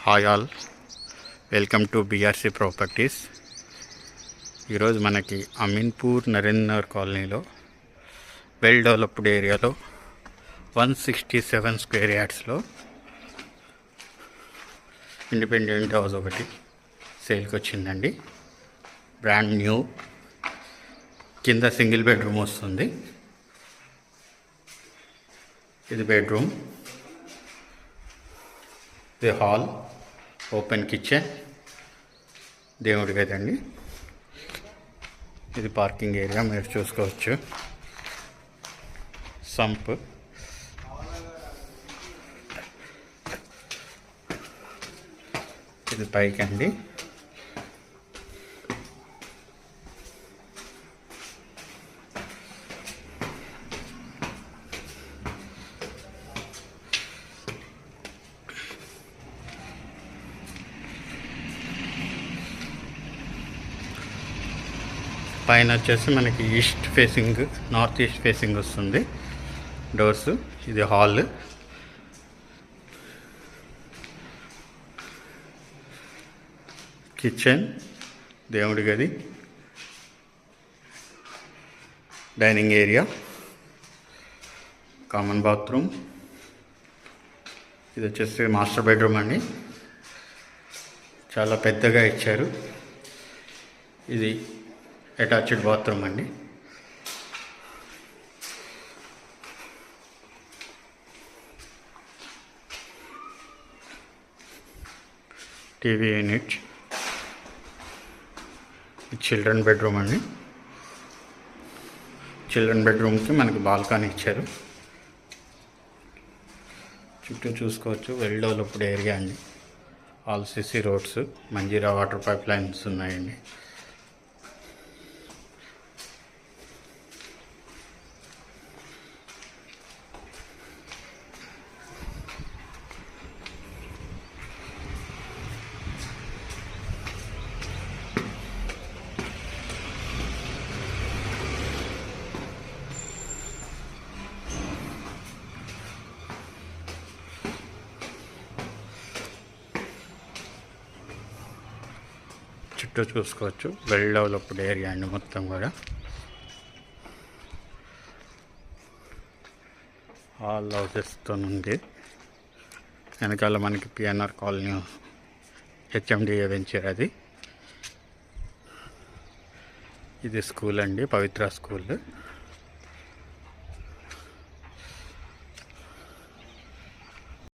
Hi all, welcome to BRC properties. ఈరోజు మనకి అమీన్పూర్ నరేంద్ర కాలనీలో వెల్ డెవలప్డ్ ఏరియాలో 167 స్క్వేర్ యార్డ్స్లో ఇండిపెండెంట్ హౌస్ ఒకటి సేల్కి వచ్చిందండి. బ్రాండ్ న్యూ, కింద సింగిల్ బెడ్రూమ్ వస్తుంది. ఇది బెడ్రూమ్, ఇది హాల్, ఓపెన్ కిచెన్, దేవుడి గదండి. ఇది పార్కింగ్ ఏరియా, మీరు చూసుకోవచ్చు. సంప్, ఇది పైకి అండి. పైన వచ్చేసి మనకి east facing, north east facing వస్తుంది డోర్స్. ఇది హాల్, కిచెన్, దేవుడి గది, డైనింగ్ ఏరియా, కామన్ బాత్రూమ్. ఇది వచ్చేసి మాస్టర్ బెడ్రూమ్ అండి, చాలా పెద్దగా ఇచ్చారు. ఇది అటాచ్డ్ బాత్రూమ్ అండి. టీవీ యూనిట్, చిల్డ్రన్ బెడ్రూమ్ అండి. చిల్డ్రన్ బెడ్రూమ్కి మనకి బాల్కనీ ఇచ్చారు. చుట్టూ చూసుకోవచ్చు, వెల్ డెవలప్డ్ ఏరియా అండి. All CC roads, Manjeera water pipelines ఉన్నాయండి. చుట్టూ చూసుకోవచ్చు, వెల్ డెవలప్డ్ ఏరియా అండి మొత్తం కూడా. ఆల్ హౌసెస్తో ఉంది. వెనకాల మనకి పిఎన్ఆర్ కాలనీ, హెచ్ఎండిఏ వెంచర్ అది. ఇది స్కూల్ అండి, పవిత్ర స్కూల్.